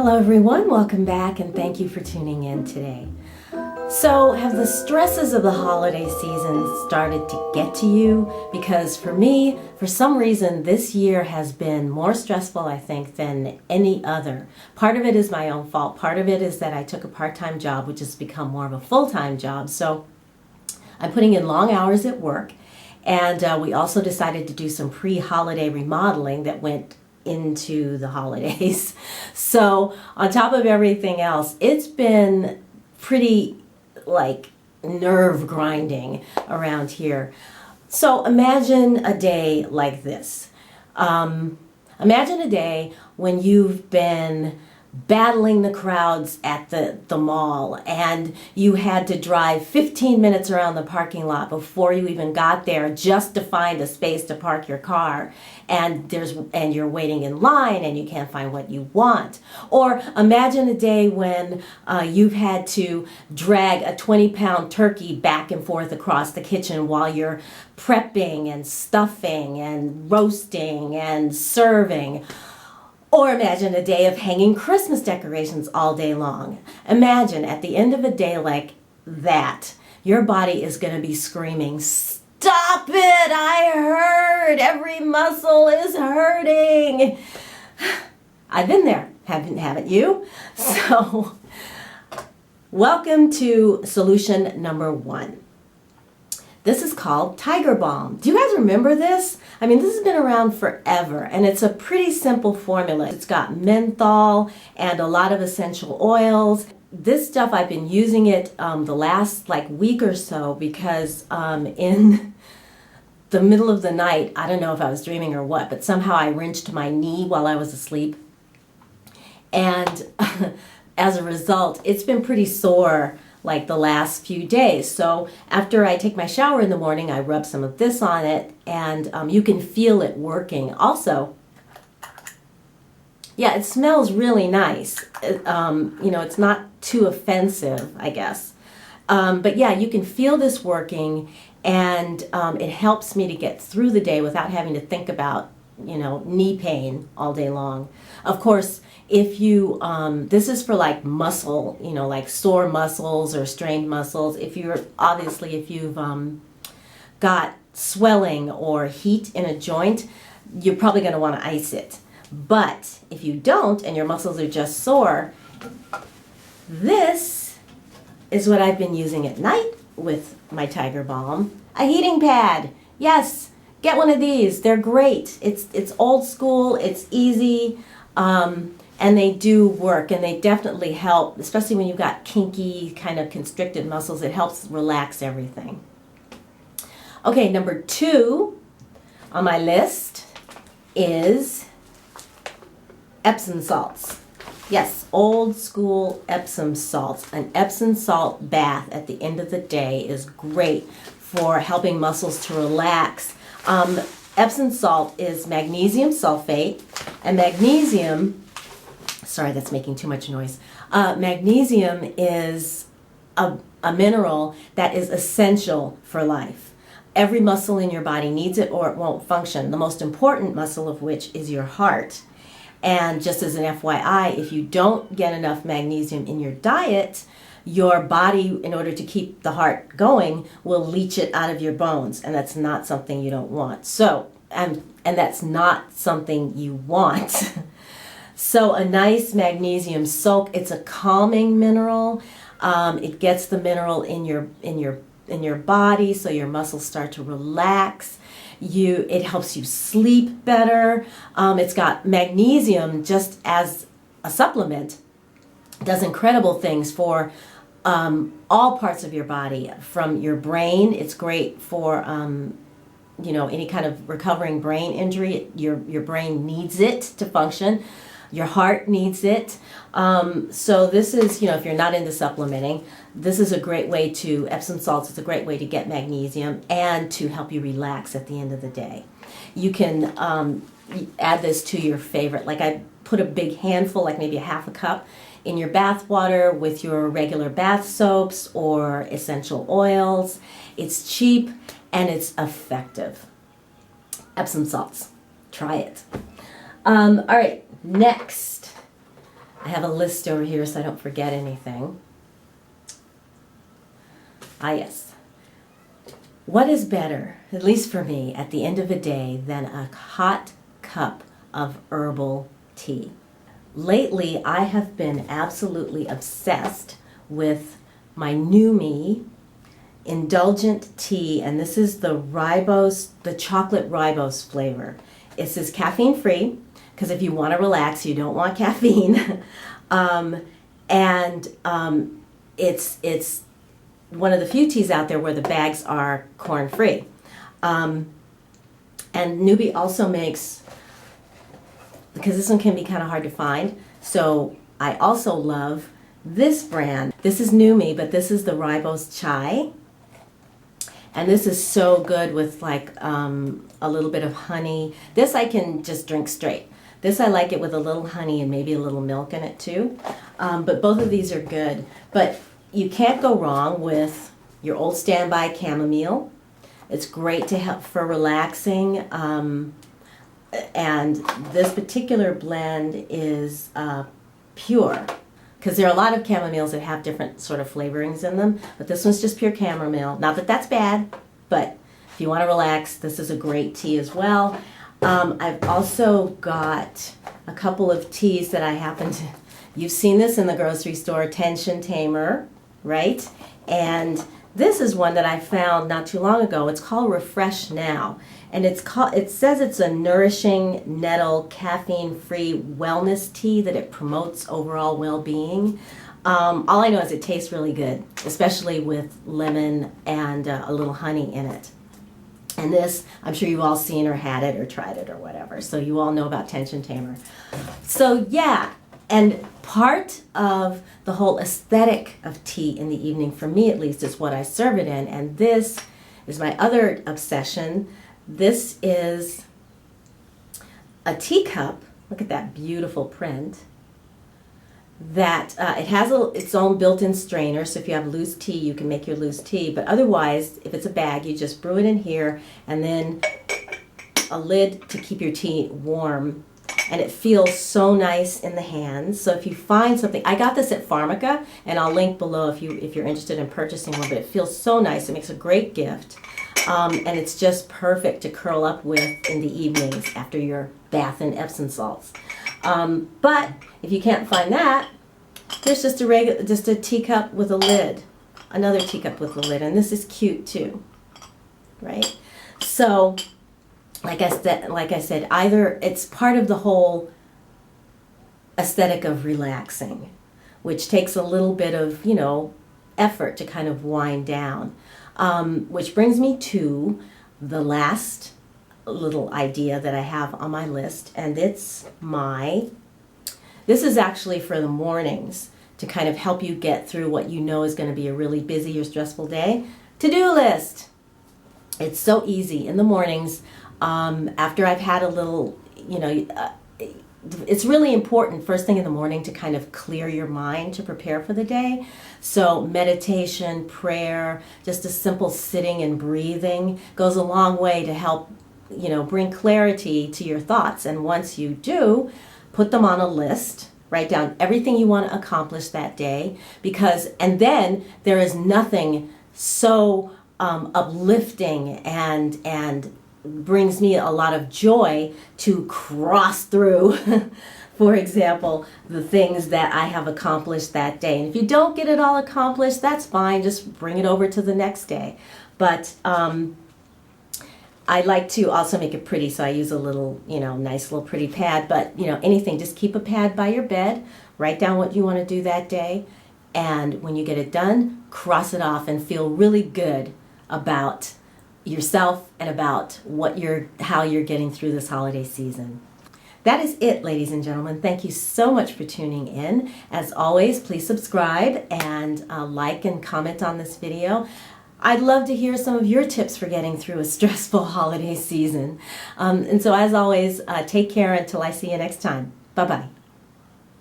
Hello everyone, welcome back and thank you for tuning in today. So, have the stresses of the holiday season started to get to you? Because for me, for some reason, this year has been more stressful, I think, than any other. Part of it is my own fault. Part of it is that I took a part-time job, which has become more of a full-time job. So, I'm putting in long hours at work. And we also decided to do some pre-holiday remodeling that went into the holidays. So on top of everything else, it's been pretty nerve grinding around here. So imagine a day like this. Imagine a day when you've been battling the crowds at the mall and you had to drive 15 minutes around the parking lot before you even got there just to find a space to park your car, and you're waiting in line and you can't find what you want. Or imagine a day when you've had to drag a 20-pound turkey back and forth across the kitchen while you're prepping and stuffing and roasting and serving. Or imagine a day of hanging Christmas decorations all day long. Imagine at the end of a day like that, your body is going to be screaming, "Stop it! I hurt! Every muscle is hurting!" I've been there, haven't you? So, welcome to solution number 1. This is called Tiger Balm. Do you guys remember this? I mean, this has been around forever, and it's a pretty simple formula. It's got menthol and a lot of essential oils. This stuff, I've been using it the last week or so because in the middle of the night, I don't know if I was dreaming or what, but somehow I wrenched my knee while I was asleep. And as a result, it's been pretty sore the last few days. So after I take my shower in the morning, I rub some of this on it, and you can feel it working. Also, yeah, it smells really nice. It's not too offensive, I guess. But yeah, you can feel this working, and it helps me to get through the day without having to think about knee pain all day long. Of course, if you, this is for muscle, sore muscles or strained muscles. If you've got swelling or heat in a joint, you're probably going to want to ice it. But if you don't and your muscles are just sore, this is what I've been using at night with my Tiger Balm. A heating pad. Yes. Get one of these. They're great. It's old school. It's easy, and they do work, and they definitely help, especially when you've got kinky, kind of constricted muscles. It helps relax everything. Okay, number 2 on my list is Epsom Salts. Yes, old school Epsom salts. An Epsom salt bath at the end of the day is great for helping muscles to relax. Epsom salt is magnesium sulfate, and magnesium, sorry, that's making too much noise. Magnesium is a mineral that is essential for life. Every muscle in your body needs it or it won't function. The most important muscle of which is your heart. And just as an FYI, if you don't get enough magnesium in your diet, your body, in order to keep the heart going, will leach it out of your bones, and that's not something you don't want. So, and that's not something you want. So a nice magnesium soak, it's a calming mineral. It gets the mineral in your body, so your muscles start to relax. It helps you sleep better. It's got magnesium just as a supplement. Does incredible things for all parts of your body. From your brain, it's great for any kind of recovering brain injury. Your brain needs it to function. Your heart needs it. So this is, if you're not into supplementing, this is a great way to, Epsom salts is a great way to get magnesium and to help you relax at the end of the day. You can add this to your favorite, I put a big handful, maybe a half a cup, in your bath water with your regular bath soaps or essential oils. It's cheap and it's effective. Epsom salts. Try it. All right, next. I have a list over here so I don't forget anything. Ah, yes. What is better, at least for me, at the end of a day than a hot cup of herbal tea? Lately, I have been absolutely obsessed with my new me indulgent tea, and this is the chocolate ribose flavor. It says caffeine free, because if you want to relax, you don't want caffeine. It's one of the few teas out there where the bags are corn free. And Newbie also makes, because this one can be kind of hard to find, so I also love this brand. This is New Me, but this is the ribose chai. And this is so good with like a little bit of honey. This I can just drink straight. This I like it with a little honey and maybe a little milk in it too. But both of these are good. But you can't go wrong with your old standby chamomile. It's great to help for relaxing. And this particular blend is pure, because there are a lot of chamomiles that have different sort of flavorings in them, but this one's just pure chamomile. Not that that's bad, but if you want to relax, this is a great tea as well. I've also got a couple of teas that I happen to, you've seen this in the grocery store, Tension Tamer, right? And this is one that I found not too long ago. It's called Refresh Now. And it says it's a nourishing, nettle, caffeine-free wellness tea that it promotes overall well-being. All I know is it tastes really good, especially with lemon and a little honey in it. And this, I'm sure you've all seen or had it or tried it or whatever. So you all know about Tension Tamer. So yeah, and part of the whole aesthetic of tea in the evening, for me at least, is what I serve it in. And this is my other obsession. This is a teacup. Look at that beautiful print. That it has its own built-in strainer, so if you have loose tea, you can make your loose tea. But otherwise, if it's a bag, you just brew it in here, and then a lid to keep your tea warm. And it feels so nice in the hands. So if you find something, I got this at Pharmaca, and I'll link below if you're interested in purchasing one. But it feels so nice. It makes a great gift. And it's just perfect to curl up with in the evenings after your bath in Epsom salts. But if you can't find that, there's just a teacup with a lid, another teacup with a lid, and this is cute too, right? So, like I said, either it's part of the whole aesthetic of relaxing, which takes a little bit of effort to kind of wind down. Which brings me to the last little idea that I have on my list, and this is actually for the mornings to kind of help you get through what you know is going to be a really busy or stressful day. To-do list. It's so easy in the mornings after I've had a little, it's really important first thing in the morning to kind of clear your mind to prepare for the day. So meditation, prayer, just a simple sitting and breathing goes a long way to help, bring clarity to your thoughts. And once you do, put them on a list, write down everything you want to accomplish that day, and then there is nothing so uplifting and brings me a lot of joy to cross through, for example, the things that I have accomplished that day. And if you don't get it all accomplished, that's fine. Just bring it over to the next day. But I like to also make it pretty, so I use a little, nice little pretty pad. But, anything, just keep a pad by your bed, write down what you want to do that day, and when you get it done, cross it off and feel really good about yourself and about how you're getting through this holiday season. That is it, ladies and gentlemen. Thank you so much for tuning in. As always, please subscribe and like and comment on this video. I'd love to hear some of your tips for getting through a stressful holiday season. And so as always, take care until I see you next time. Bye-bye.